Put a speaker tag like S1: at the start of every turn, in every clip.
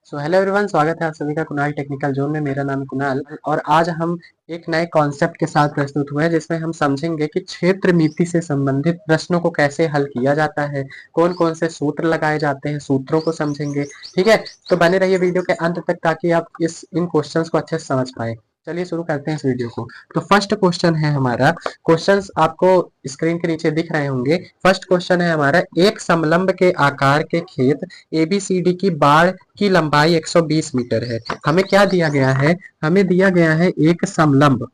S1: So hello everyone, स्वागत है आप सभी का कुणाल टेक्निकल जोन में। मेरा नाम है कुणाल और आज हम एक नए कॉन्सेप्ट के साथ प्रस्तुत हुए हैं जिसमें हम समझेंगे कि क्षेत्र नीति से संबंधित प्रश्नों को कैसे हल किया जाता है, कौन कौन से सूत्र लगाए जाते हैं, सूत्रों को समझेंगे। ठीक है, तो बने रहिए वीडियो के अंत तक ताकि आप इन क्वेश्चंस को अच्छे से समझ पाए। चलिए शुरू करते हैं इस वीडियो को। तो फर्स्ट क्वेश्चन है हमारा, क्वेश्चंस आपको स्क्रीन के नीचे दिख रहे होंगे। फर्स्ट क्वेश्चन है हमारा, एक समलंब के आकार के खेत एबीसीडी की बाड़ की लंबाई 120 मीटर है। हमें क्या दिया गया है? हमें दिया गया है एक समलंब।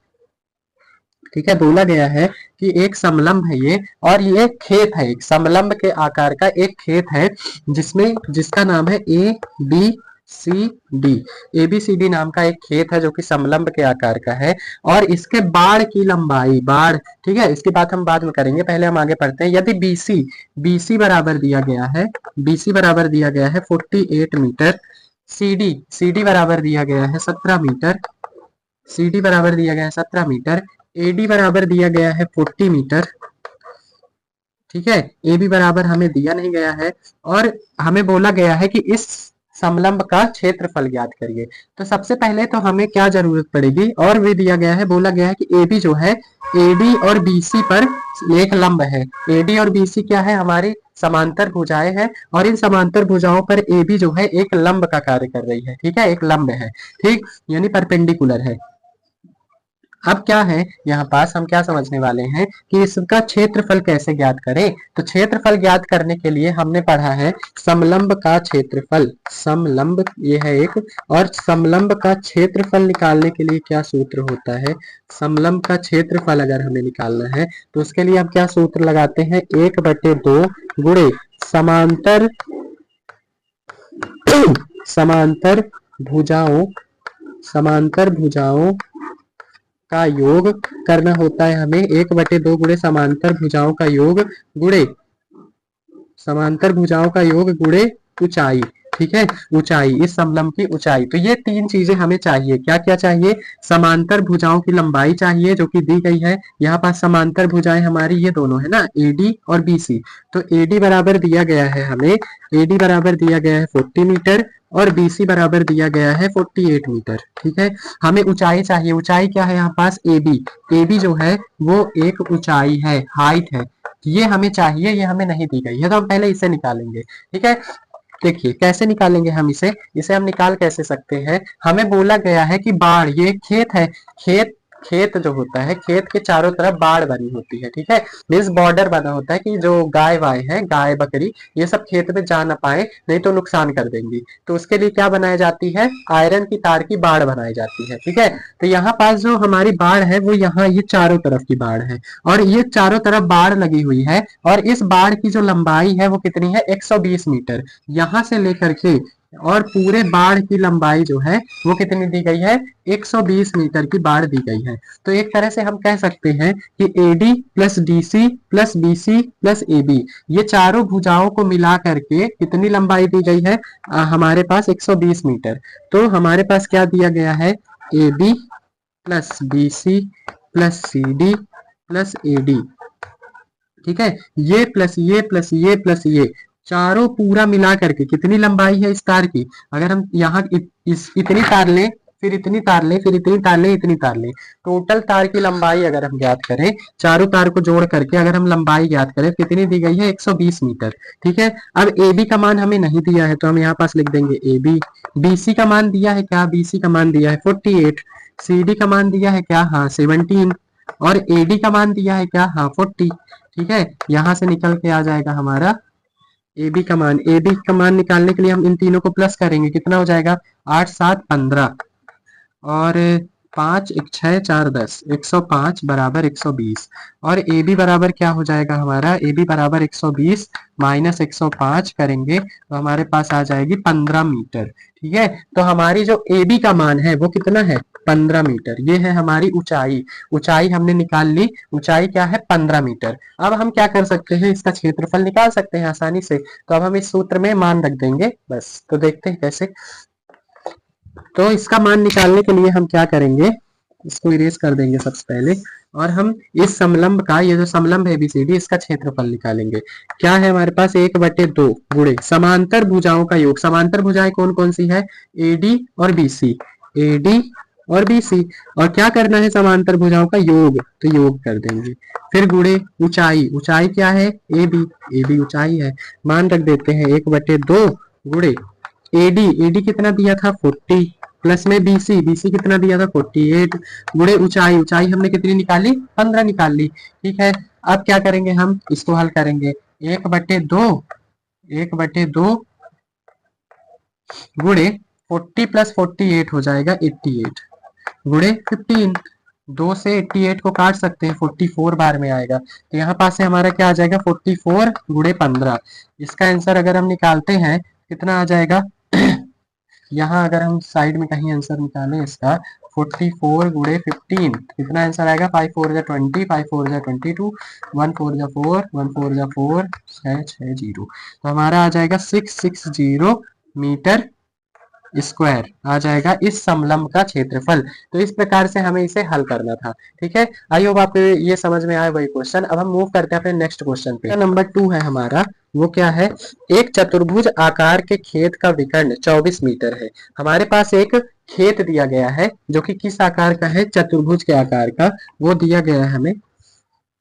S1: ठीक है, बोला गया है कि एक समलंब है ये, और ये खेत है, एक समलंब के आकार का एक खेत है जिसका नाम है A B C D. ABCD नाम का एक खेत है जो कि समलंब के आकार का है, और इसके बाड़ की लंबाई, बाड़, ठीक है, इसकी बात हम बाद में करेंगे, पहले हम आगे पढ़ते हैं। यदि बीसी बीसी बराबर दिया गया है, बीसी बराबर दिया गया है 48 मीटर, सीडी सीडी बराबर दिया गया है 17 मीटर, सीडी बराबर दिया गया है 17 मीटर, एडी बराबर दिया गया है 40 मीटर। ठीक है, ए बी बराबर हमें दिया नहीं गया है, और हमें बोला गया है कि इस समलंब का क्षेत्रफल ज्ञात करिए। तो सबसे पहले तो हमें क्या जरूरत पड़ेगी, और भी दिया गया है, बोला गया है कि ए बी जो है, एडी और बीसी पर एक लंब है। एडी और बीसी क्या है? हमारी समांतर भुजाएं हैं, और इन समांतर भुजाओं पर ए बी जो है एक लंब का कार्य कर रही है। ठीक है, एक लंब है, ठीक, यानी परपेंडिकुलर है। अब क्या है यहाँ पास, हम क्या समझने वाले हैं कि इसका क्षेत्रफल कैसे ज्ञात करें। तो क्षेत्रफल ज्ञात करने के लिए हमने पढ़ा है समलंब का क्षेत्रफल, समलंब ये है एक, और समलंब का क्षेत्रफल निकालने के लिए क्या सूत्र होता है? समलंब का क्षेत्रफल अगर हमें निकालना है तो उसके लिए हम क्या सूत्र लगाते हैं? 1/2 गुणे समांतर समांतर भुजाओं, समांतर भुजाओं का योग करना होता है हमें। 1/2 गुणे समांतर भुजाओं का योग गुणे समांतर भुजाओं का योग गुणे ऊंचाई। ठीक है, ऊंचाई, इस समलंब की ऊंचाई। तो ये तीन चीजें हमें चाहिए। क्या क्या चाहिए? समांतर भुजाओं की लंबाई चाहिए जो कि दी गई है यहाँ पास। समांतर भुजाएं हमारी ये दोनों है ना, एडी और बीसी। तो एडी बराबर दिया गया है हमें, एडी बराबर दिया गया है 40 मीटर, और बीसी बराबर दिया गया है 48 मीटर। ठीक है, हमें ऊंचाई चाहिए। ऊंचाई क्या है यहाँ पास? एबी, एबी जो है वो एक ऊंचाई है, हाइट है, ये हमें चाहिए, ये हमें नहीं दी गई है, तो हम पहले इसे निकालेंगे। ठीक है, देखिए कैसे निकालेंगे हम इसे। इसे हम निकाल कैसे सकते हैं? हमें बोला गया है कि बाढ़, ये खेत है, खेत, खेत जो होता है, खेत के चारों तरफ बाढ़ बनी होती है। ठीक है, मीन्स बॉर्डर बना होता है कि जो गाय वाय है, गाय बकरी, ये सब खेत में जा ना पाए, नहीं तो नुकसान कर देंगी। तो उसके लिए क्या बनाई जाती है? आयरन की तार की बाढ़ बनाई जाती है। ठीक है, तो यहाँ पास जो हमारी बाढ़ है वो यहाँ ये चारों तरफ की बाढ़ है, और ये चारों तरफ बाढ़ लगी हुई है, और इस बाढ़ की जो लंबाई है वो कितनी है? 120 मीटर। यहां से लेकर के और पूरे बाढ़ की लंबाई जो है वो कितनी दी गई है? 120 मीटर की बाढ़ दी गई है। तो एक तरह से हम कह सकते हैं कि AD plus DC plus BC plus AB, ये चारों भुजाओं को मिला करके कितनी लंबाई दी गई है? हमारे पास 120 मीटर। तो हमारे पास क्या दिया गया है? AB plus BC plus CD plus AD। ठीक है, ये प्लस ये प्लस ये प्लस ये चारों पूरा मिला करके कितनी लंबाई है इस तार की? अगर हम यहाँ इतनी तार लें, फिर इतनी तार लें, फिर इतनी तार लें, इतनी तार लें, टोटल तार की लंबाई अगर हम ज्ञात करें, चारों तार को जोड़ करके अगर हम लंबाई ज्ञात करें, कितनी दी गई है? 120 मीटर। ठीक है, अब ए बी का मान हमें नहीं दिया है तो हम यहाँ पास लिख देंगे ए बी। बीसी का मान दिया है क्या? बीसी का मान दिया है 48। सीडी का मान दिया है क्या? हाँ 17। और एडी का मान दिया है क्या? हाँ 40। ठीक है, यहां से निकल के आ जाएगा हमारा ए बी का मान। ए बी का मान निकालने के लिए हम इन तीनों को प्लस करेंगे, कितना हो जाएगा? 8 7 15, और 5 1 6 4 10, 105 बराबर 120। और ए बी बराबर क्या हो जाएगा हमारा? ए बी बराबर 120 माइनस 105 करेंगे तो हमारे पास आ जाएगी 15 मीटर। ठीक है, तो हमारी जो ए बी का मान है वो कितना है? 15 मीटर। ये है हमारी ऊंचाई। ऊंचाई हमने निकाल ली, ऊंचाई क्या है? 15 मीटर। अब हम क्या कर सकते हैं? इसका क्षेत्रफल निकाल सकते हैं आसानी से। तो अब हम इस सूत्र में मान रख देंगे बस। तो देखते हैं कैसे। तो इसका मान निकालने के लिए हम क्या करेंगे? इसको इरेज कर देंगे सबसे पहले। और हम इस समलंब का, ये जो समलंब है ABCD, इसका क्षेत्रफल निकालेंगे। क्या है हमारे पास, 1/2 गुणे समांतर भुजाओं का योग। समांतर भुजाएं कौन कौन सी है, AD और BC, AD और BC। और क्या करना है, समांतर भुजाओं का योग, तो योग कर देंगे। फिर गुणे ऊंचाई, ऊंचाई क्या है, AB, AB ऊंचाई है, मान रख देते हैं 1/2 गुणे AD, AD कितना दिया था 40, प्लस में BC, BC कितना दिया था 48, गुणे ऊंचाई, ऊंचाई हमने कितनी निकाली, 15 निकाल ली। ठीक है, अब क्या करेंगे, हम इसको हल करेंगे। 1/2 गुणे 40 + 48 हो जाएगा 88, गुणे 15, 2 से 88 को काट सकते हैं, 44 बार में आएगा। तो यहाँ पास से हमारा क्या आ जाएगा, 44 गुणे 15। इसका आंसर अगर हम निकालते हैं कितना आ जाएगा यहाँ अगर हम साइड में कहीं आंसर निकालें इसका, 44 गुणे 15 कितना आंसर आएगा, 5 4 जा 20, 5 4 जा 22, 1 4 जा 4, 1 4 जा 4, 6 6 0। तो हमारा आ जाएगा 660 मीटर स्क्वायर आ जाएगा इस समलंब का क्षेत्रफल। तो इस प्रकार से हमें इसे हल करना था। ठीक है, आई होप आपको ये समझ में आया वही क्वेश्चन। अब हम मूव करते हैं अपने नेक्स्ट क्वेश्चन पे। नंबर 2 है हमारा, वो क्या है, एक चतुर्भुज आकार के खेत का विकर्ण 24 मीटर है। हमारे पास एक खेत दिया गया है जो कि किस आकार का है, चतुर्भुज के आकार का, वो दिया गया है हमें।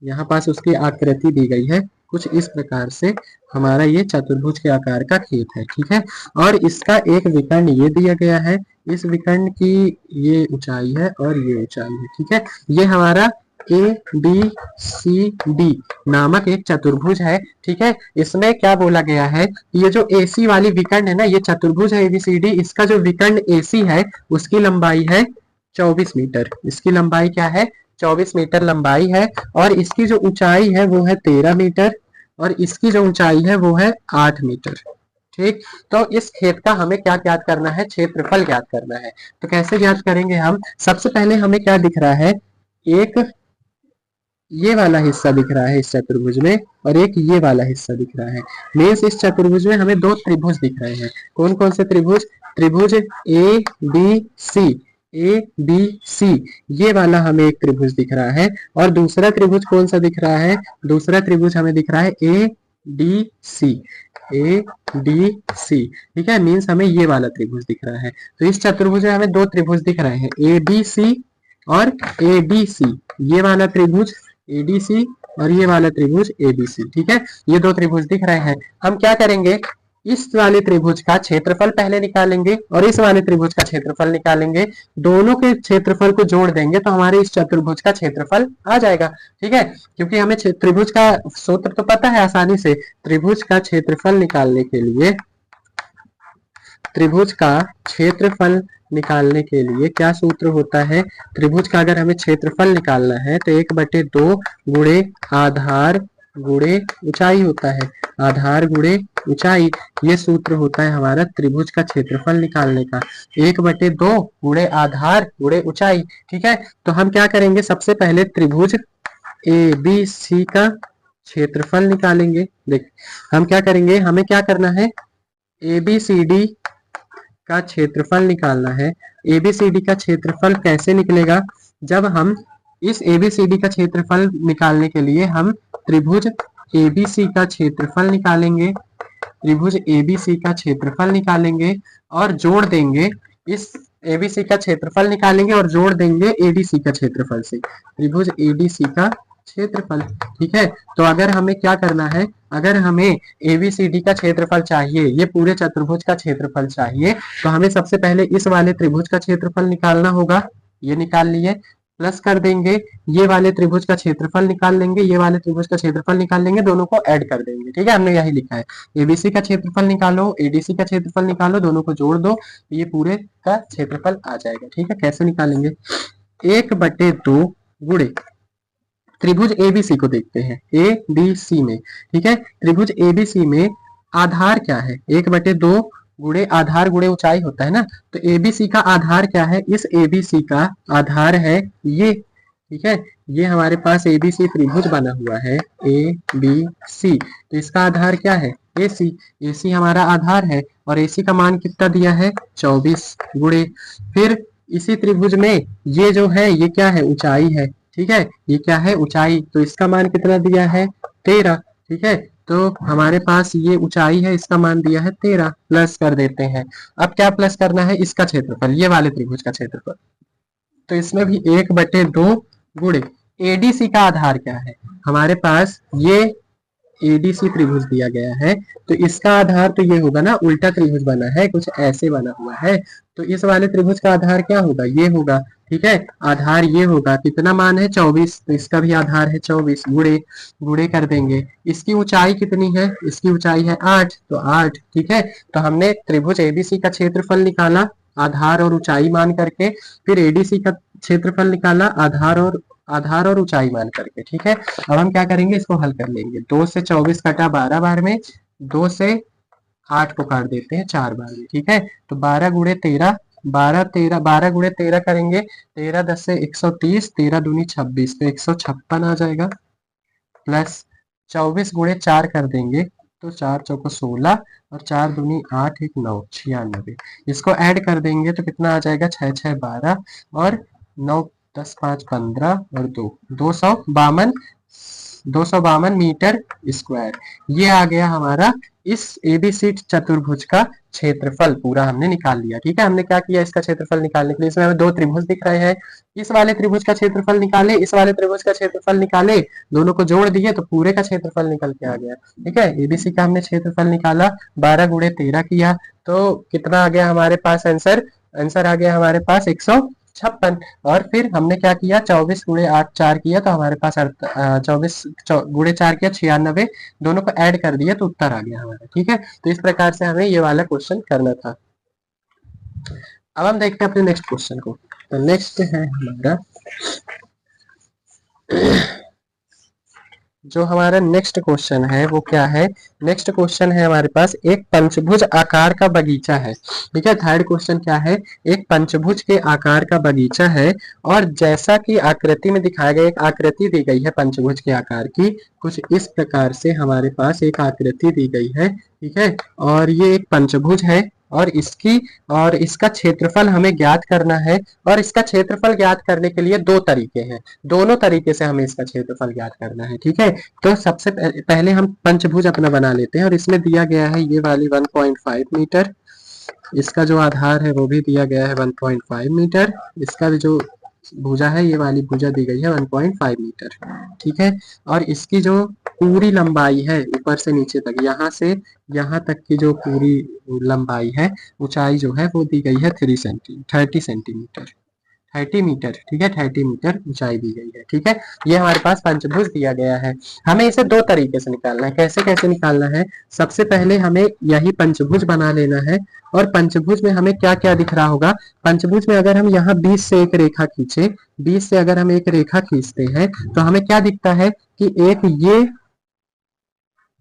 S1: यहाँ पास उसकी आकृति दी गई है कुछ इस प्रकार से। हमारा ये चतुर्भुज के आकार का खेत है। ठीक है, और इसका एक विकर्ण ये दिया गया है, इस विकर्ण की ये ऊंचाई है और ये ऊंचाई है। ठीक है, ये हमारा ABCD नामक एक चतुर्भुज है। ठीक है, इसमें क्या बोला गया है, ये जो AC वाली विकर्ण है ना, ये चतुर्भुज है ABCD, इसका जो विकर्ण AC है उसकी लंबाई है 24 मीटर। इसकी लंबाई क्या है, 24 मीटर लंबाई है। और इसकी जो ऊंचाई है वो है 13 मीटर, और इसकी जो ऊंचाई है वो है 8 मीटर। ठीक, तो इस खेत का हमें क्या ज्ञात करना है, क्षेत्रफल ज्ञात करना है। तो कैसे ज्ञात करेंगे हम, सबसे पहले हमें क्या दिख रहा है, एक ये वाला हिस्सा दिख रहा है इस चतुर्भुज में, और एक ये वाला हिस्सा दिख रहा है। मीन्स इस चतुर्भुज में हमें 2 त्रिभुज दिख रहे हैं। कौन कौन से त्रिभुज, त्रिभुज ABC, ये वाला हमें एक त्रिभुज दिख रहा है। और दूसरा त्रिभुज कौन सा दिख रहा है, दूसरा त्रिभुज हमें दिख रहा है ADC, ADC। ठीक है, मीन्स हमें ये वाला त्रिभुज दिख रहा है। तो इस चतुर्भुज में हमें 2 त्रिभुज दिख रहे हैं, ABC और ADC। ये वाला त्रिभुज ADC और ये वाला त्रिभुज ABC। ठीक है, ये 2 त्रिभुज दिख रहे हैं। हम क्या करेंगे, इस वाले त्रिभुज का क्षेत्रफल पहले निकालेंगे और इस वाले त्रिभुज का क्षेत्रफल निकालेंगे। दोनों के क्षेत्रफल को जोड़ देंगे तो हमारे इस चतुर्भुज का क्षेत्रफल आ जाएगा। ठीक है, क्योंकि हमें त्रिभुज का सूत्र तो पता है आसानी से। त्रिभुज का क्षेत्रफल निकालने के लिए, त्रिभुज का क्षेत्रफल निकालने के लिए क्या सूत्र होता है, त्रिभुज का अगर हमें क्षेत्रफल निकालना है तो 1/2 गुणे आधार गुणे ऊंचाई होता है, आधार गुणे ऊंचाई, ये सूत्र होता है हमारा त्रिभुज का क्षेत्रफल निकालने का, 1/2 गुणे आधार गुणे ऊंचाई। ठीक है, तो हम क्या करेंगे, सबसे पहले त्रिभुज ABC का क्षेत्रफल निकालेंगे। देख, हम क्या करेंगे, हमें क्या करना है, ABCD का क्षेत्रफल निकालना है। ABCD का क्षेत्रफल कैसे निकलेगा, जब हम इस ABCD का क्षेत्रफल निकालने के लिए हम त्रिभुज ABC का क्षेत्रफल निकालेंगे, त्रिभुज ABC का क्षेत्रफल निकालेंगे और जोड़ देंगे, इस ABC का क्षेत्रफल निकालेंगे और जोड़ देंगे ADC का क्षेत्रफल से, त्रिभुज ADC का क्षेत्रफल। ठीक है, तो अगर हमें क्या करना है, अगर हमें ABCD का क्षेत्रफल चाहिए, ये पूरे चतुर्भुज का क्षेत्रफल चाहिए, तो हमें सबसे पहले इस वाले त्रिभुज का क्षेत्रफल निकालना होगा। ये निकाल लिए, प्लस कर देंगे, ये वाले त्रिभुज का क्षेत्रफल निकाल लेंगे, ये वाले त्रिभुज का क्षेत्रफल निकाल लेंगे, दोनों को ऐड कर देंगे। ठीक है, हमने यही लिखा है, ABC का क्षेत्रफल निकालो, ADC का क्षेत्रफल निकालो, दोनों को जोड़ दो, ये पूरे का क्षेत्रफल आ जाएगा। ठीक है, कैसे निकालेंगे, 1/2 गुणे त्रिभुज ABC को देखते हैं, ABC में। ठीक है, त्रिभुज ABC में आधार क्या है, 1/2 गुणे आधार गुणे ऊंचाई होता है ना, तो ABC का आधार क्या है, इस ABC का आधार है ये। ठीक है, ये हमारे पास ABC त्रिभुज बना हुआ है ABC, तो इसका आधार क्या है, AC हमारा आधार है और AC का मान कितना दिया है, 24 गुणे, फिर इसी त्रिभुज में ये जो है ये क्या है, ऊंचाई है, ठीक है, ये क्या है ऊंचाई, तो इसका मान कितना दिया है 13। ठीक है, तो हमारे पास ये ऊंचाई है, इसका मान दिया है 13, प्लस कर देते हैं। अब क्या प्लस करना है, इसका क्षेत्रफल, ये वाले त्रिभुज का क्षेत्रफल, तो इसमें भी 1/2 गुणे एडीसी का आधार क्या है हमारे पास, ये एडीसी त्रिभुज दिया गया है, तो इसका आधार तो ये होगा ना, उल्टा त्रिभुज बना है, कुछ ऐसे बना हुआ है, तो इस वाले त्रिभुज का आधार क्या होगा, ये होगा। ठीक है, आधार ये होगा, कितना मान है 24, तो इसका भी आधार है 24, गुणे गुणे कर देंगे। इसकी ऊंचाई कितनी है, इसकी ऊंचाई है 8, तो 8। ठीक है, तो हमने त्रिभुज एबीसी का क्षेत्रफल निकाला आधार और ऊंचाई मान करके, फिर एडीसी का क्षेत्रफल निकाला आधार और ऊंचाई मान करके। ठीक है, अब हम क्या करेंगे, इसको हल कर लेंगे। 2 से 24 कटा 12 बार में, 2 से 8 को काट देते हैं 4 बार में। ठीक है, तो 12 गुणे 13, 12 गुणे 13 करेंगे, 13 10 से 130, 13 दूनी 26, तो 156 आ जाएगा, प्लस 24 गुणे 4 कर देंगे, तो 4 चौको 16 और 4 दूनी 8 1 9 96, इसको ऐड कर देंगे तो कितना आ जाएगा 6 6 12 और 9 10 5 15 और 2 252 मीटर स्क्वायर। ये आ गया हमारा इस एबीसी चतुर्भुज का क्षेत्रफल, पूरा हमने निकाल लिया। ठीक है, हमने क्या किया, इसका क्षेत्रफल निकालने के लिए, इसमें हमें दो त्रिभुज दिख रहे हैं, इस वाले त्रिभुज का क्षेत्रफल निकाले, इस वाले त्रिभुज का क्षेत्रफल निकाले, दोनों को जोड़ दिए तो पूरे का क्षेत्रफल निकल के आ गया। ठीक है, एबीसी का हमने क्षेत्रफल निकाला, 12 गुणे 13 किया, तो कितना आ गया हमारे पास आंसर, आंसर आ गया हमारे पास 156। और फिर हमने क्या किया, 24 गुणे 8 4 किया, तो हमारे पास 24 गुणे 4 किया 96, दोनों को ऐड कर दिया तो उत्तर आ गया हमारा। ठीक है, तो इस प्रकार से हमें ये वाला क्वेश्चन करना था। अब हम देखते हैं अपने नेक्स्ट क्वेश्चन को। तो नेक्स्ट है हमारा जो हमारा नेक्स्ट क्वेश्चन है वो क्या है, नेक्स्ट क्वेश्चन है हमारे पास, एक पंचभुज आकार का बगीचा है। ठीक है, थर्ड क्वेश्चन क्या है, एक पंचभुज के आकार का बगीचा है, और जैसा कि आकृति में दिखाया गया, एक आकृति दी गई है पंचभुज के आकार की, कुछ इस प्रकार से हमारे पास एक आकृति दी गई है। ठीक है, और ये एक पंचभुज है, और इसका क्षेत्रफल हमें ज्ञात करना है, और इसका क्षेत्रफल ज्ञात करने के लिए दो तरीके हैं, दोनों तरीके से हमें इसका क्षेत्रफल ज्ञात करना है। ठीक है, तो सबसे पहले हम पंचभुज अपना बना लेते हैं, और इसमें दिया गया है ये वाली 1.5 मीटर, इसका जो आधार है वो भी दिया गया है 1.5 मीटर, इसका भी जो भुजा है, ये वाली भुजा दी गई है 1.5 मीटर। ठीक है, और इसकी जो पूरी लंबाई है ऊपर से नीचे तक, यहाँ से यहाँ तक की जो पूरी लंबाई है, ऊंचाई जो है वो दी गई है 30 सेंटीमीटर, 30 मीटर। ठीक है, 30 मीटर ऊंचाई दी गई है। ठीक है, ये हमारे पास पंचभुज दिया गया है, हमें इसे दो तरीके से निकालना है। कैसे कैसे निकालना है, सबसे पहले हमें यही पंचभुज बना लेना है, और पंचभुज में हमें क्या क्या दिख रहा होगा, पंचभुज में अगर हम यहाँ 20 से एक रेखा खींचे, 20 से अगर हम एक रेखा खींचते हैं, तो हमें क्या दिखता है कि एक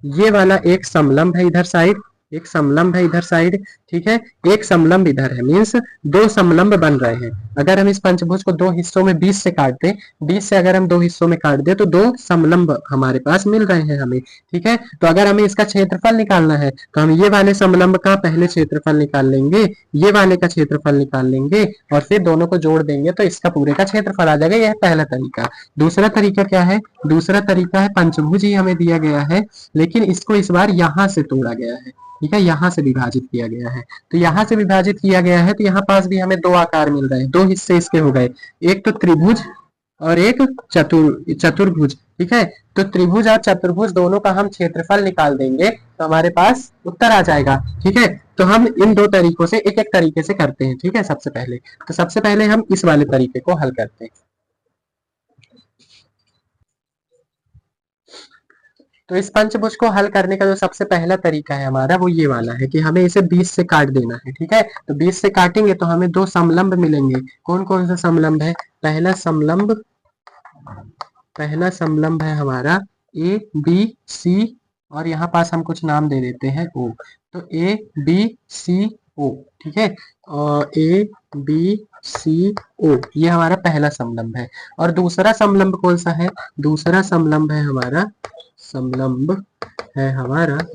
S1: ये वाला एक समलंब है इधर साइड, एक समलंब है इधर साइड। ठीक है, एक समलंब इधर है, मीन्स दो समलंब बन रहे हैं। अगर हम इस पंचभुज को दो हिस्सों में 20 से काट दें, 20 से अगर हम दो हिस्सों में काट दें, तो दो समलंब हमारे पास मिल रहे हैं हमें। ठीक है, तो अगर हमें इसका क्षेत्रफल निकालना है, तो हम ये वाले समलंब का पहले क्षेत्रफल निकाल लेंगे, ये वाले का क्षेत्रफल निकाल लेंगे, और फिर दोनों को जोड़ देंगे तो इसका पूरे का क्षेत्रफल आ जाएगा। यह पहला तरीका। दूसरा तरीका क्या है, दूसरा तरीका है पंचभुज ही हमें दिया गया है, लेकिन इसको इस बार यहाँ से तोड़ा गया है। ठीक है, यहाँ से विभाजित किया गया है, तो यहाँ से विभाजित किया गया है, तो यहाँ पास भी हमें दो आकार मिल रहे हैं, दो हिस्से इसके हो गए, एक तो त्रिभुज और एक चतुर्भुज। ठीक है, तो त्रिभुज और चतुर्भुज दोनों का हम क्षेत्रफल निकाल देंगे तो हमारे पास उत्तर आ जाएगा। ठीक है, तो हम इन दो तरीकों से एक एक तरीके से करते हैं। ठीक है, सबसे पहले हम इस वाले तरीके को हल करते हैं। तो इस पंचभुज को हल करने का जो सबसे पहला तरीका है हमारा, वो ये वाला है कि हमें इसे 20 से काट देना है। ठीक है, तो 20 से काटेंगे तो हमें दो समलंब मिलेंगे। कौन कौन सा समलंब है, पहला समलंब है हमारा ए बी सी, और यहाँ पास हम कुछ नाम दे देते हैं ओ, तो ए बी सी ओ। ठीक है, और ए बी सी ओ, ये हमारा पहला समलंब है। और दूसरा समलंब कौन सा है, दूसरा समलंब है हमारा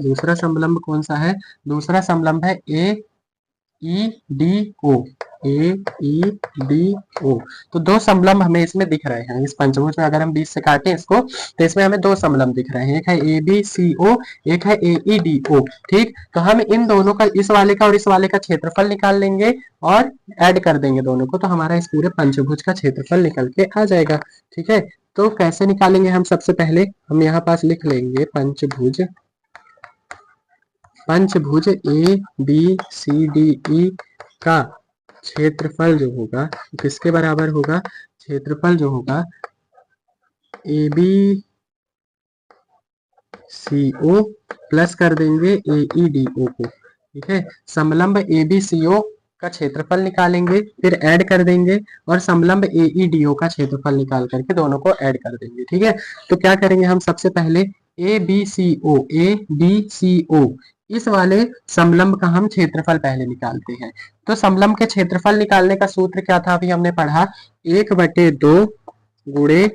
S1: दूसरा समलंब कौन सा है, दूसरा समलंब है ए ई डी ओ। ए ई डी ओ। तो दो समलंब हमें इसमें दिख रहे हैं। इस पंचभुज में अगर हम 20 से काटें इसको तो इसमें हमें दो समलंब दिख रहे हैं, एक है ए बी सी ओ, एक है ए ई डी ओ। ठीक, तो हम इन दोनों का, इस वाले का और इस वाले का क्षेत्रफल निकाल लेंगे और ऐड कर देंगे दोनों को, तो हमारा इस पूरे पंचभुज का क्षेत्रफल निकल के आ जाएगा। ठीक है, तो कैसे निकालेंगे हम? सबसे पहले हम यहाँ पास लिख लेंगे पंचभुज, पंचभुज ए बी सी डी ई का क्षेत्रफल जो होगा किसके बराबर होगा? क्षेत्रफल जो होगा ए बी सी ओ प्लस कर देंगे ए ई डी ओ को। ठीक है, समलंब ए बी सी ओ का क्षेत्रफल निकालेंगे, फिर ऐड कर देंगे और समलंब ए ई डी ओ का क्षेत्रफल निकाल करके दोनों को ऐड कर देंगे। ठीक है, तो क्या करेंगे हम? सबसे पहले ए बी सी ओ, ए बी सी ओ, इस वाले समलंब का हम क्षेत्रफल पहले निकालते हैं। तो समलंब के क्षेत्रफल निकालने का सूत्र क्या था? अभी हमने पढ़ा, 1/2 गुणे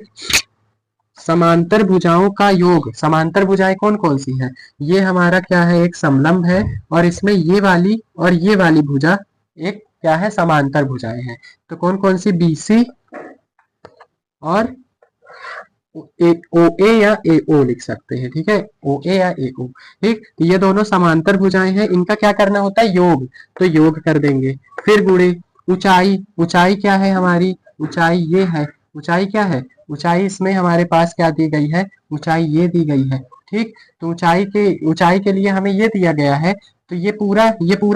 S1: समांतर भुजाओं का योग। समांतर भुजाएं कौन कौन सी हैं? ये हमारा क्या है? एक समलंब है, और इसमें ये वाली और ये वाली भुजा एक क्या है? समांतर भुजाएं हैं। तो कौन कौन सी? बीसी और ओ ए या ए ओ लिख सकते हैं। ठीक है, ओ ए या ए ओ। ठीक, तो ये दोनों समांतर भुजाएं हैं, इनका क्या करना होता है? योग। तो योग कर देंगे, फिर गुणे ऊंचाई। ऊंचाई क्या है हमारी? ऊंचाई ये है। ऊंचाई क्या है? ऊंचाई इसमें हमारे पास क्या दी गई है? ऊंचाई ये दी गई है। ठीक, तो ऊंचाई के लिए हमें ये दिया गया है। तो ये पूरा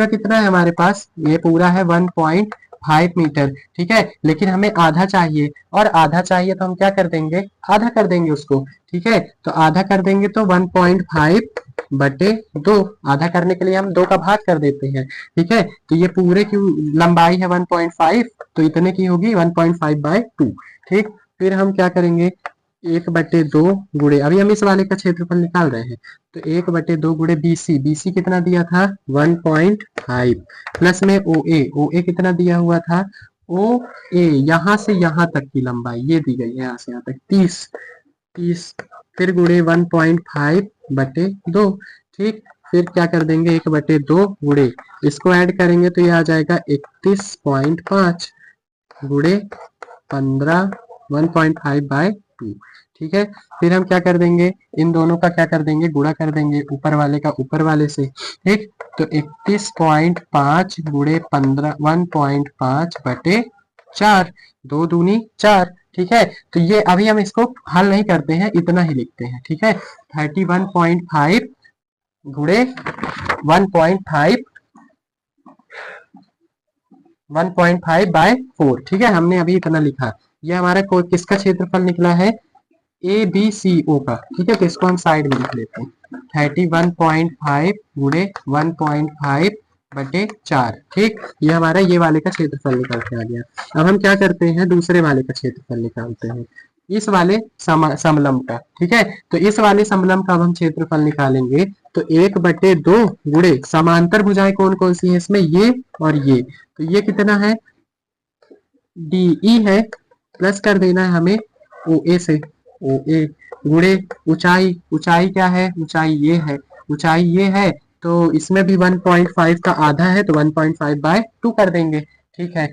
S1: कितना है हमारे पास? ये पूरा है 1.5 मीटर। ठीक है, लेकिन हमें आधा चाहिए, और आधा चाहिए तो हम क्या कर देंगे? आधा कर देंगे उसको। ठीक है, तो आधा कर देंगे तो 1.5/2। आधा करने के लिए हम 2 का भाग कर देते हैं। ठीक है, तो ये पूरे की लंबाई है 1.5, तो इतने की होगी 1.5/2। ठीक, फिर हम क्या करेंगे? 1/2 गुणे, अभी हम इस वाले का क्षेत्रफल निकाल रहे हैं, तो 1/2 गुणे बीसी। बीसी कितना दिया था? 1.5 प्लस में ओ ए कितना दिया हुआ था? ओ ए यहां से यहां तक की लंबाई ये दी गई है, यहां से यहां तक 30। फिर गुणे 1.5/2। ठीक, फिर क्या कर देंगे? 1/2 गुणे, इसको ऐड करेंगे तो ये आ जाएगा 31.5 गुणे 15, 1.5/2। ठीक है, फिर हम क्या कर देंगे? इन दोनों का क्या कर देंगे? गुणा कर देंगे, ऊपर वाले का ऊपर वाले से। ठीक, तो 31.5 गुणे 15, 1.5/4, 2 दूनी 4। ठीक है, तो ये अभी हम इसको हल नहीं करते हैं, इतना ही लिखते हैं। ठीक है, 31.5 गुणे 1.5/4। ठीक है, हमने अभी इतना लिखा। ये हमारा किसका क्षेत्रफल निकला है? ए बी सी ओ का। ठीक है, तो इसको हम साइड में लिख लेते हैं। 31.5 गुणे 1.5/4। ठीक, ये हमारा ये वाले का क्षेत्रफल निकल के आ गया। अब हम क्या करते हैं? दूसरे वाले का क्षेत्रफल निकालते हैं, इस वाले समलंब का। ठीक है, तो इस वाले समलंब का अब हम क्षेत्रफल निकालेंगे, तो 1/2 गुणे समांतर भुजाएं कौन कौन सी है इसमें? ये और ये। तो ये कितना है? डी है, प्लस कर देना है हमें ओ ए से, ओ ए गुणे ऊंचाई। ऊंचाई क्या है? ऊंचाई ये है। ऊंचाई ये है, तो इसमें भी 1.5 का आधा है, तो 1.5/2 कर देंगे। ठीक है,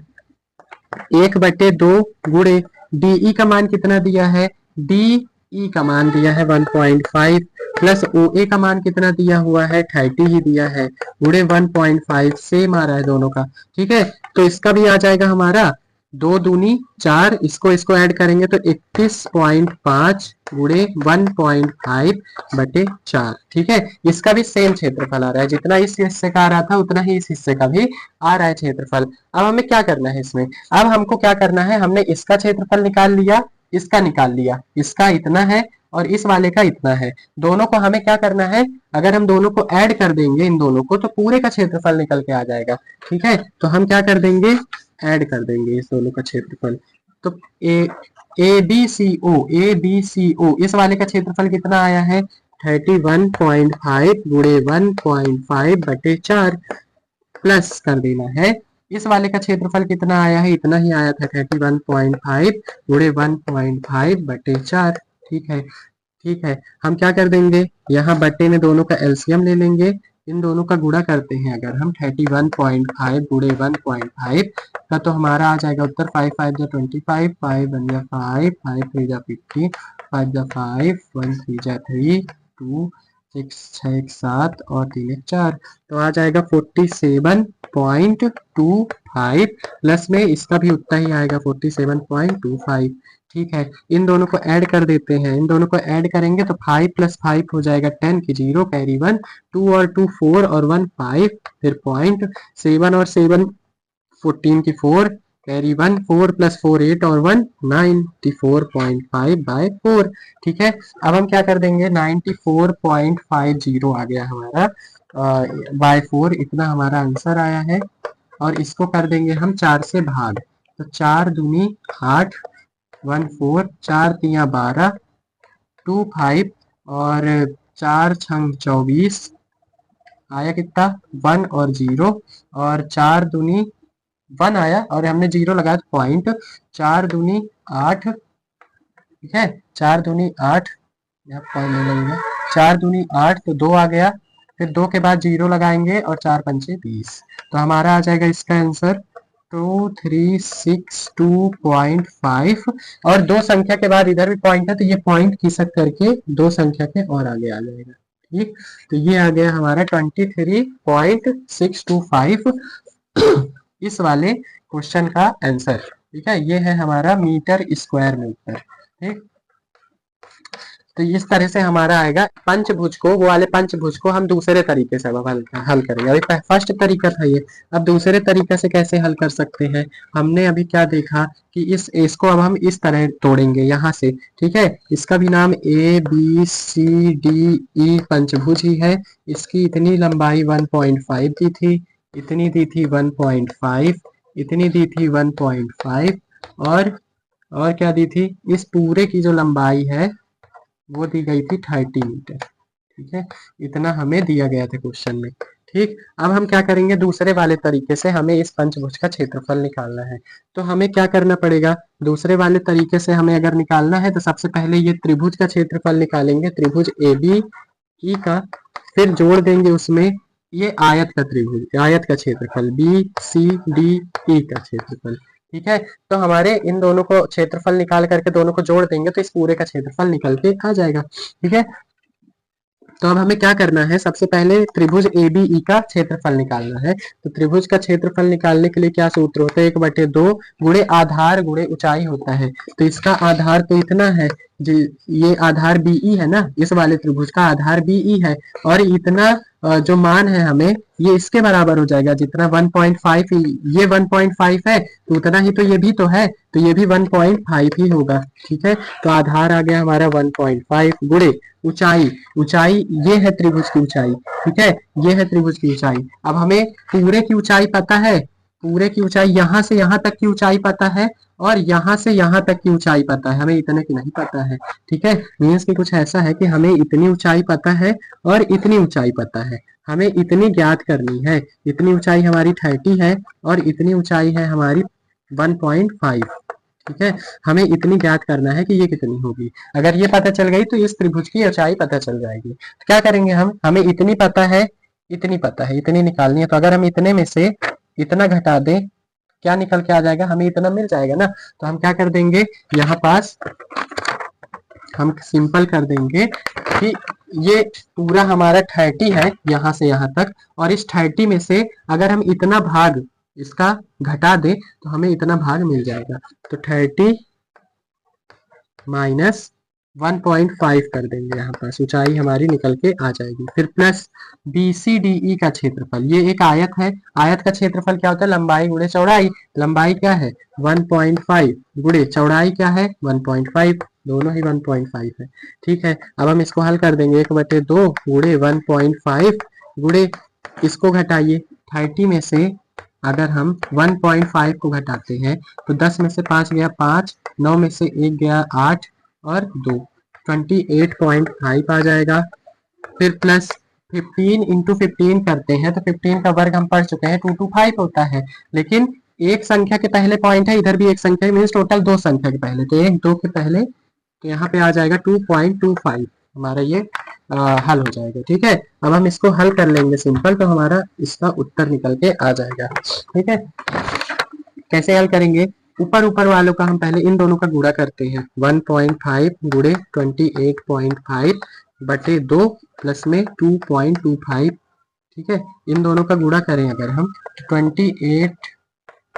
S1: 1/2 गुणे डी का मान कितना दिया है? डी का मान दिया है 1.5, प्लस ओ ए का मान कितना दिया हुआ है? 30 ही दिया है, गुणे 1.5, सेम आ रहा है दोनों का। ठीक है, तो इसका भी आ जाएगा हमारा 2 दूनी 4, इसको ऐड करेंगे तो 31.5 गुणे 1.5/4। ठीक है, इसका भी सेम क्षेत्रफल आ रहा है, जितना इस हिस्से का आ रहा था उतना ही इस हिस्से का भी आ रहा है क्षेत्रफल। अब हमें क्या करना है इसमें? अब हमको क्या करना है? हमने इसका क्षेत्रफल निकाल लिया, इसका निकाल लिया, इसका इतना है और इस वाले का इतना है। दोनों को हमें क्या करना है? अगर हम दोनों को ऐड कर देंगे इन दोनों को, तो पूरे का क्षेत्रफल निकल के आ जाएगा। ठीक है, तो हम क्या कर देंगे? ऐड कर देंगे इस दोनों का क्षेत्रफल। तो ए बी सी ओ, इस वाले का क्षेत्रफल कितना आया है? 31.5 गुणे 1.5/4 प्लस कर देना है, इस वाले का क्षेत्रफल कितना आया है? इतना ही आया था, 31.5 गुणे 1.5/4। ठीक है, ठीक है, हम क्या कर देंगे? यहाँ बट्टे में दोनों का एलसीएम ले लेंगे, इन दोनों का गुणा करते हैं अगर हम 31.5 गुणे 1.5 का, तो हमारा आ जाएगा उत्तर 5 5 जा 25, 5 1 जा 5, 5 3 जा 15, 5 जा 5, 1 3 जा 3, 2 6 6 1 7 और 3 1 4, तो आ जाएगा 47.25 प्लस में इसका भी उतना ही आएगा 47.25। ठीक है, इन दोनों को ऐड कर देते हैं, इन दोनों को ऐड करेंगे तो 5 + 5 हो जाएगा 10 की 0 कैरी 1, 2 और 2 4 और 1 5, फिर पॉइंट 7 और 7 14 की 4 कैरी 1, 4 + 4 8 और 1 94.5/4। ठीक है, अब हम क्या कर देंगे 94.50 आ गया हमारा बाय 4, इतना हमारा आंसर आया है। और इसको कर देंगे हम 4 से भाग, तो 4 दूनी 8, 1 4, 4 तिया 12, 2 5 और 4 छंग 24, आया कितना 1 और 0, और 4 दूनी 1 आया और हमने 0 लगाया तो पॉइंट, 4 दूनी 8, ठीक है 4 दूनी 8, यहाँ पॉइंट नहीं लगेगा, 4 दूनी 8 तो 2 आ गया, फिर 2 के बाद 0 लगाएंगे और 4 पंचे 20, तो हमारा आ जाएगा इसका आंसर 2362.5। और 2 संख्या के बाद इधर भी पॉइंट है तो ये पॉइंट खिसक करके 2 संख्या के और आगे आ जाएगा। ठीक, तो ये आ गया हमारा 23.625 इस वाले क्वेश्चन का आंसर। ठीक है, ये है हमारा मीटर स्क्वायर में उत्तर। ठीक, तो इस तरह से हमारा आएगा। पंचभुज को, वो वाले पंचभुज को हम दूसरे तरीके से अब हल करेंगे। अभी फर्स्ट तरीका था ये, अब दूसरे तरीके से कैसे हल कर सकते हैं। हमने अभी क्या देखा कि इसको अब हम इस तरह तोड़ेंगे यहाँ से। ठीक है, इसका भी नाम ABCDE पंचभुज ही है। इसकी इतनी लंबाई 1.5 दी थी, इतनी दी थी 1.5, इतनी दी थी 1.5 और क्या दी थी, इस पूरे की जो लंबाई है वो दी गई थी 30 मीटर। ठीक है, इतना हमें दिया गया था क्वेश्चन में। ठीक, अब हम क्या करेंगे दूसरे वाले तरीके से, हमें इस पंचभुज का क्षेत्रफल निकालना है। तो हमें क्या करना पड़ेगा, दूसरे वाले तरीके से हमें अगर निकालना है तो सबसे पहले ये त्रिभुज का क्षेत्रफल निकालेंगे, त्रिभुज ABE का, फिर जोड़ देंगे उसमें ये आयत का त्रिभुज, आयत का क्षेत्रफल BCDE का क्षेत्रफल। ठीक है, तो हमारे इन दोनों को क्षेत्रफल निकाल करके दोनों को जोड़ देंगे तो इस पूरे का क्षेत्रफल निकल के आ जाएगा। ठीक है, तो अब हमें क्या करना है, सबसे पहले त्रिभुज ABE का क्षेत्रफल निकालना है। तो त्रिभुज का क्षेत्रफल निकालने के लिए क्या सूत्र होता है, 1/2 गुणे आधार गुणे ऊंचाई होता है। तो इसका आधार तो इतना है, ये आधार BE है ना, इस वाले त्रिभुज का आधार BE है, और इतना जो मान है हमें ये इसके बराबर हो जाएगा, जितना 1.5 ये 1.5 है तो उतना ही तो ये भी तो है, तो ये भी 1.5 ही होगा। ठीक है, तो आधार आ गया हमारा 1.5 गुणे ऊंचाई, ऊंचाई ये है त्रिभुज की ऊंचाई। ठीक है, ये है त्रिभुज की ऊंचाई। अब हमें पूरे की ऊंचाई पता है, पूरे की ऊंचाई यहाँ से यहाँ तक की ऊंचाई पता है, और यहाँ से यहाँ तक की ऊंचाई पता है, हमें इतने की नहीं पता है। ठीक है, मीन्स की कुछ ऐसा है कि हमें इतनी ऊंचाई पता है और इतनी ऊंचाई पता है, हमें इतनी ज्ञात करनी है। इतनी ऊंचाई हमारी 30 है और इतनी ऊंचाई है हमारी 1.5। ठीक है, हमें इतनी ज्ञात करना है कि ये कितनी होगी। अगर ये पता चल गई तो इस त्रिभुज की ऊंचाई पता चल जाएगी। तो क्या करेंगे हम, हमें इतनी पता है, इतनी पता है, इतनी निकालनी है। तो अगर हम इतने में से इतना घटा दें, क्या निकल के आ जाएगा, हमें इतना मिल जाएगा ना। तो हम क्या कर देंगे, यहाँ पास हम सिंपल कर देंगे कि ये पूरा हमारा 30 है यहाँ से यहाँ तक, और इस 30 में से अगर हम इतना भाग इसका घटा दें तो हमें इतना भाग मिल जाएगा। तो 30 माइनस 1.5 कर देंगे, यहाँ पास ऊंचाई हमारी निकल के आ जाएगी। फिर प्लस BCDE का क्षेत्रफल, ये एक आयत है, आयत का क्षेत्रफल क्या होता है, लंबाई गुणे चौड़ाई। लंबाई क्या है 1.5 गुणे चौड़ाई क्या है 1.5, दोनों ही 1.5 है। ठीक है, अब हम इसको हल कर देंगे, 1/2 गुणे 1.5 गुणे इसको घटाइए 30 में से अगर हम 1.5 को घटाते हैं तो 10 में से 5 गया 5, 9 में से 1 गया 8 और 2, 28.5 आ जाएगा। फिर प्लस 15 इंटू 15 करते हैं तो 15 का वर्ग हम पढ़ चुके हैं 225 होता है, लेकिन एक संख्या के पहले पॉइंट है, इधर भी एक संख्या मीन्स टोटल 2 संख्या के पहले, तो 1 2 के पहले, तो यहाँ पे आ जाएगा 2.25। हमारा ये हल हो जाएगा। ठीक है, अब हम इसको हल कर लेंगे सिंपल, तो हमारा इसका उत्तर निकल के आ जाएगा। ठीक है, कैसे हल करेंगे, ऊपर ऊपर वालों का हम पहले इन दोनों का गुणा करते हैं। 1.5 गुणे 28.5 बटे 2 प्लस में 2.25। ठीक है, इन दोनों का गुणा करें अगर हम 28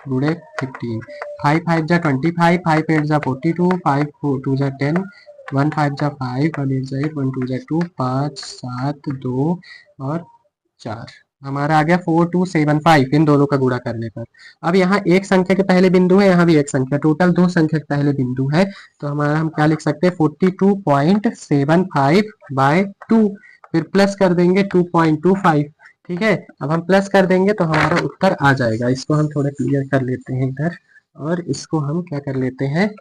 S1: गुणे 15, 5 5 जा 25, 5 8 जा 42, 5 2 जा 10, 1 5 जा 5, 1 8 जा 8, 1 2 जा 2, 5 7 2 और 4, हमारा आ गया 4275 इन दोनों का गुणा करने पर। अब यहाँ एक संख्या के पहले बिंदु है, यहाँ भी एक संख्या, टोटल दो संख्या के पहले बिंदु है, तो हमारा हम क्या लिख सकते हैं 42.75 बाय 2, फिर प्लस कर देंगे 2.25। ठीक है, अब हम प्लस कर देंगे तो हमारा उत्तर आ जाएगा। इसको हम थोड़ा क्लियर कर लेते हैं इधर, और इसको हम क्या कर लेते हैं,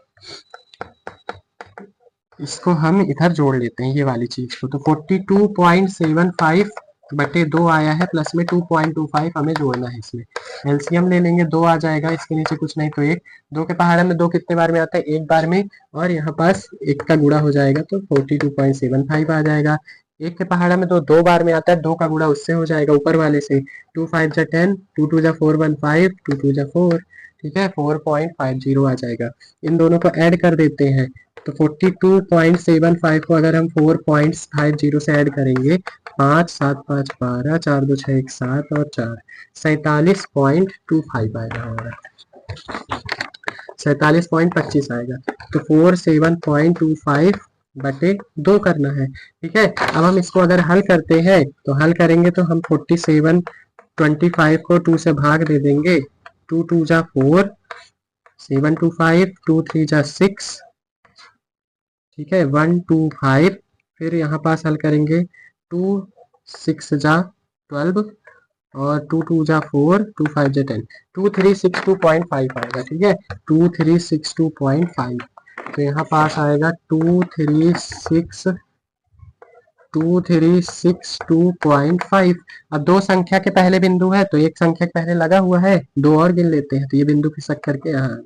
S1: इसको हम इधर जोड़ लेते हैं ये वाली चीज को। तो 42.75 बटे 2 आया है, प्लस में 2.25 हमें जोड़ना है। इसमें एलसीएम ले लेंगे, 2 आ जाएगा, इसके नीचे कुछ नहीं तो 1, 2 के पहाड़ा में 2 कितने बार में आता है, एक बार में, और यहाँ पास 1 का गुणा हो जाएगा तो 42.75 आ जाएगा। 1 के पहाड़ा में 2 2 बार में आता है, 2 का गुणा उससे हो जाएगा ऊपर वाले से, 2 5 जा 10, 2 2 जा 4 1 5, 2 2 जा 4। ठीक है, 4.50 आ जाएगा। इन दोनों को ऐड कर देते हैं, तो 42.75 को अगर हम 4.50 से ऐड करेंगे, 5 7 5 12, 4 2 6 1 7 और 4 47.25 आएगा हमारा, 47.25 आएगा। तो 47.25 बटे 2 करना है। ठीक है, अब हम इसको अगर हल करते हैं, तो हल करेंगे तो हम 47.25 को 2 से भाग दे देंगे, 2 2 जा 4, 7 2 5, 2 3 जा 6। ठीक है, 1 2 5, फिर यहाँ पास हल करेंगे, 2 6 जा 12 और 2 2 जा 4, 2 5 जा 10, 2362.5 आएगा। ठीक है, 2362.5, तो यहाँ पास आएगा 2362.5। अब दो संख्या के पहले बिंदु है, तो एक संख्या के पहले लगा हुआ है, दो और गिन लेते हैं, तो ये बिंदु खिसक करके यहाँ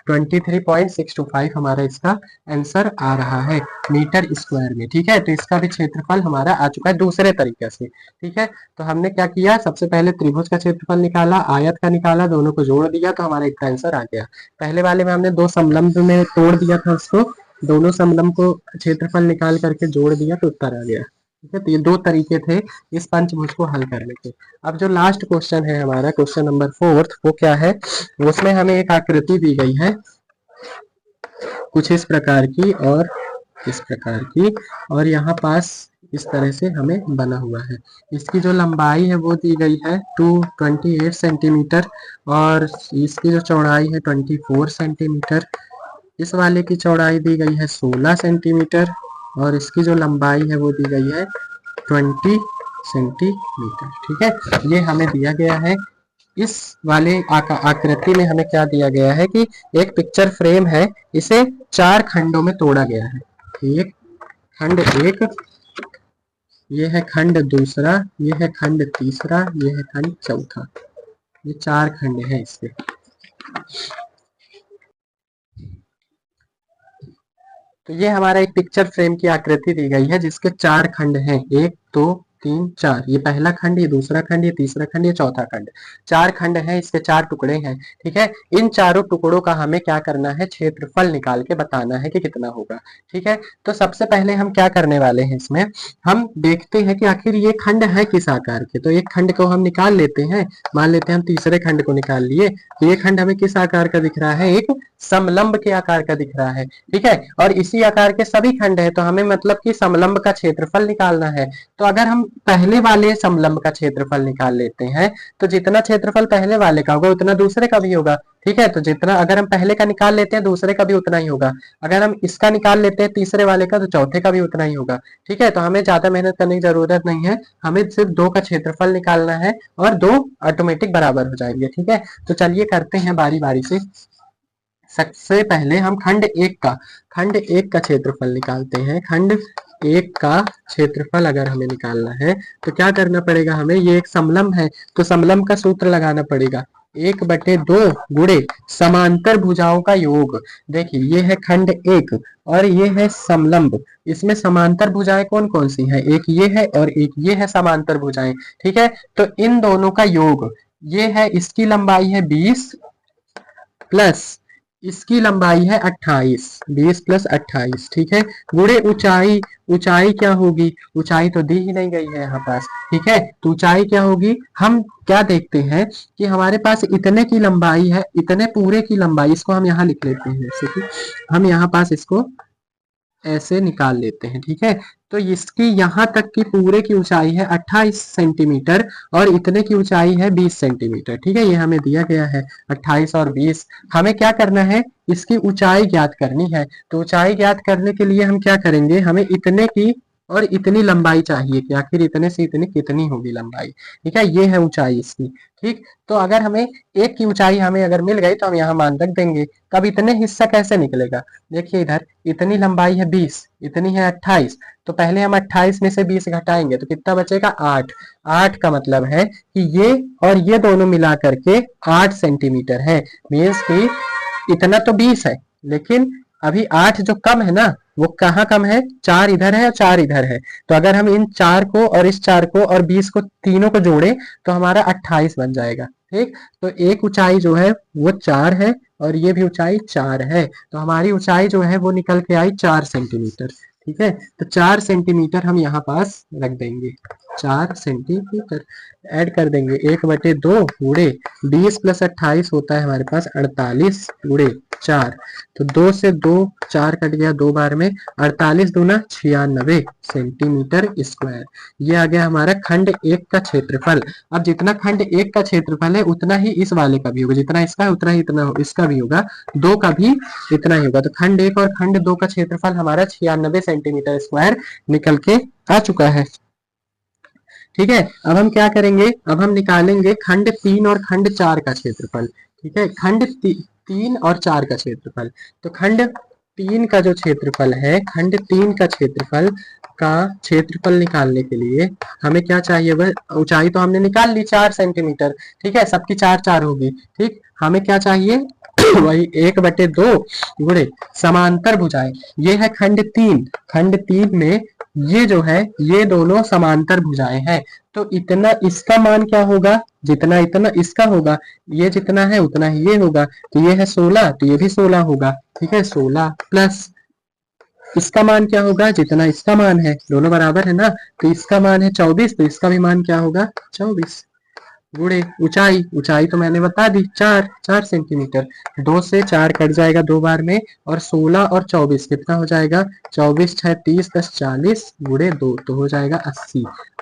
S1: 23.625 हमारा इसका आंसर आ रहा है मीटर स्क्वायर में। ठीक है, तो इसका भी क्षेत्रफल हमारा आ चुका है दूसरे तरीके से। ठीक है, तो हमने क्या किया, सबसे पहले त्रिभुज का क्षेत्रफल निकाला, आयत का निकाला, दोनों को जोड़ दिया तो हमारा एक आंसर आ गया। पहले वाले में हमने दो समलंब में तोड़ दिया था उसको, दोनों समलंब को क्षेत्रफल निकाल करके जोड़ दिया तो उत्तर आ गया। ठीक है, तो ये दो तरीके थे इस पंचभुज को हल करने के। अब जो लास्ट क्वेश्चन है हमारा, क्वेश्चन नंबर 4, वो क्या है, उसमें हमें एक आकृति दी गई है कुछ इस प्रकार की और इस प्रकार की, और यहाँ पास इस तरह से हमें बना हुआ है। इसकी जो लंबाई है वो दी गई है 228 सेंटीमीटर, और इसकी जो चौड़ाई है 24 सेंटीमीटर। इस वाले की चौड़ाई दी गई है 16 सेंटीमीटर, और इसकी जो लंबाई है वो दी गई है 20 सेंटीमीटर। ठीक है, ये हमें दिया गया है। इस वाले आकृति में हमें क्या दिया गया है कि एक पिक्चर फ्रेम है, इसे 4 खंडों में तोड़ा गया है। एक खंड एक, ये है खंड दूसरा, ये है खंड तीसरा, ये है खंड चौथा, ये 4 खंड है इसके। तो ये हमारा एक पिक्चर फ्रेम की आकृति दी गई है जिसके 4 खंड हैं, 1 2 3 4, ये पहला खंड, ये दूसरा खंड, ये तीसरा खंड, ये चौथा खंड, 4 खंड हैं, इसके 4 टुकड़े हैं। ठीक है, इन चारों टुकड़ों का हमें क्या करना है, क्षेत्रफल निकाल के बताना है कि कितना होगा। ठीक है, तो सबसे पहले हम क्या करने वाले हैं, इसमें हम देखते हैं कि आखिर ये खंड है किस आकार के। तो एक खंड को हम निकाल लेते हैं, मान लेते हैं हम तीसरे खंड को निकाल लिए, तो ये खंड हमें किस आकार का दिख रहा है, एक समलंब के आकार का दिख रहा है। ठीक है, और इसी आकार के सभी खंड है, तो हमें मतलब कि समलंब का क्षेत्रफल निकालना है। तो अगर हम पहले वाले समलंब का क्षेत्रफल निकाल लेते हैं, तो जितना क्षेत्रफल पहले वाले का होगा उतना दूसरे का भी होगा। ठीक है, तो जितना अगर हम पहले का निकाल लेते हैं दूसरे का भी उतना ही होगा, अगर हम इसका निकाल लेते हैं तीसरे वाले का तो चौथे का भी उतना ही होगा। ठीक है, तो हमें ज्यादा मेहनत करने की जरूरत नहीं है, हमें सिर्फ 2 का क्षेत्रफल निकालना है और 2 ऑटोमेटिक बराबर हो जाएंगे। ठीक है, तो चलिए करते हैं बारी बारी से। सबसे पहले हम खंड एक का क्षेत्रफल निकालते हैं। खंड एक का क्षेत्रफल अगर हमें निकालना है तो क्या करना पड़ेगा हमें, ये एक समलंब है तो समलंब का सूत्र लगाना पड़ेगा। 1/2 गुणे समांतर भुजाओं का योग। देखिए ये है खंड एक और ये है समलंब। इसमें समांतर भुजाएं कौन कौन सी हैं? एक ये है और एक ये है समांतर भुजाएं। ठीक है, तो इन दोनों का योग ये है, इसकी लंबाई है 20 प्लस इसकी लंबाई है 28, 20 प्लस 28। ठीक है, गुणे ऊंचाई। ऊंचाई क्या होगी? ऊंचाई तो दी ही नहीं गई है यहाँ पास। ठीक है, तो ऊंचाई क्या होगी? हम क्या देखते हैं कि हमारे पास इतने की लंबाई है, इतने पूरे की लंबाई, इसको हम यहाँ लिख लेते हैं, जैसे कि हम यहाँ पास इसको ऐसे निकाल लेते हैं। ठीक है, तो इसकी यहाँ तक की पूरे की ऊंचाई है 28 सेंटीमीटर और इतने की ऊंचाई है 20 सेंटीमीटर। ठीक है, ये हमें दिया गया है 28 और 20। हमें क्या करना है? इसकी ऊंचाई ज्ञात करनी है। तो ऊंचाई ज्ञात करने के लिए हम क्या करेंगे? हमें इतने की और इतनी लंबाई चाहिए कि आखिर इतने से इतनी कितनी होगी लंबाई। ठीक है, ये है ऊंचाई इसकी। ठीक, तो अगर हमें एक की ऊंचाई हमें अगर मिल गई तो हम यहाँ मान रख देंगे। कब इतने हिस्सा कैसे निकलेगा? देखिए इधर इतनी लंबाई है 20, इतनी है 28, तो पहले हम 28 में से 20 घटाएंगे तो कितना बचेगा? 8। 8 का मतलब है कि ये और ये दोनों मिला करके 8 सेंटीमीटर है। मीन्स कि इतना तो 20 है, लेकिन अभी 8 जो कम है ना, वो कहाँ कम है? 4 इधर है और 4 इधर है। तो अगर हम इन 4 को और इस 4 को और 20 को तीनों को जोड़े तो हमारा 28 बन जाएगा। ठीक, तो एक ऊंचाई जो है वो 4 है और ये भी ऊंचाई 4 है, तो हमारी ऊंचाई जो है वो निकल के आई 4 सेंटीमीटर। ठीक है, तो 4 सेंटीमीटर हम यहाँ पास रख देंगे। 4 सेंटीमीटर ऐड कर देंगे। 1/2 गुणे 20 प्लस 28 होता है हमारे पास 48 गुणे 4। तो 2 से 2 4 कट गया 2 बार में, 48 दूना 96 सेंटीमीटर स्क्वायर। ये आ गया हमारा खंड एक का क्षेत्रफल। अब जितना खंड एक का क्षेत्रफल है उतना ही इस वाले का भी होगा, जितना इसका है उतना ही इतना इसका भी होगा, 2 का भी इतना ही होगा। तो खंड एक और खंड 2 का क्षेत्रफल हमारा 96 सेंटीमीटर स्क्वायर निकल के आ चुका है। ठीक है, अब हम क्या करेंगे? अब हम निकालेंगे खंड 3 और खंड 4 का क्षेत्रफल। ठीक है, खंड 3 और 4 का क्षेत्रफल। तो खंड 3 का जो क्षेत्रफल है, खंड 3 का क्षेत्रफल निकालने के लिए हमें क्या चाहिए? वह ऊंचाई तो हमने निकाल ली 4 सेंटीमीटर। ठीक है, सबकी 4 4 होगी। ठीक, हमें क्या चाहिए? वही 1/2 गुणे समांतर भुजाएं। ये है खंड 3। खंड 3 में ये जो है ये दोनों समांतर भुजाएं हैं। तो इतना इसका मान क्या होगा? जितना इतना इसका होगा, ये जितना है उतना ही ये होगा। तो ये है 16, तो ये भी 16 होगा। ठीक है, 16 प्लस इसका मान क्या होगा? जितना इसका मान है, दोनों बराबर है ना, तो इसका मान है 24, तो इसका भी मान क्या होगा? 24 गुणे ऊंचाई। ऊंचाई तो मैंने बता दी 4 सेंटीमीटर। 2 से 4 कट जाएगा 2 बार में, और 16 और 24 कितना हो जाएगा? 24 6 30 10 40 गुणे 2, तो हो जाएगा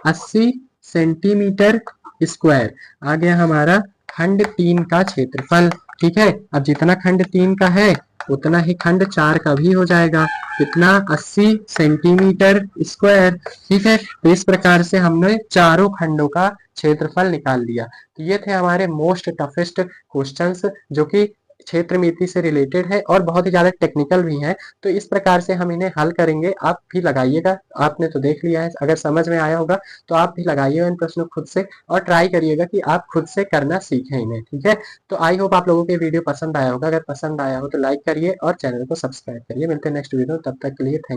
S1: 80 सेंटीमीटर स्क्वायर। आ गया हमारा खंड 3 का क्षेत्रफल। ठीक है, अब जितना खंड 3 का है उतना ही खंड 4 का भी हो जाएगा। कितना? 80 सेंटीमीटर स्क्वायर। ठीक है, तो इस प्रकार से हमने चारों खंडों का क्षेत्रफल निकाल लिया। तो ये थे हमारे मोस्ट टफेस्ट क्वेश्चंस जो कि क्षेत्रमिति से रिलेटेड है और बहुत ही ज्यादा टेक्निकल भी हैं। तो इस प्रकार से हम इन्हें हल करेंगे। आप भी लगाइएगा, आपने तो देख लिया है, अगर समझ में आया होगा तो आप भी लगाइएगा इन प्रश्नों खुद से और ट्राई करिएगा कि आप खुद से करना सीखें इन्हें। ठीक है, तो आई होप आप लोगों को वीडियो पसंद आया होगा। अगर पसंद आया हो तो लाइक करिए और चैनल को सब्सक्राइब करिए। मिलते हैं नेक्स्ट वीडियो, तब तक के लिए थैंक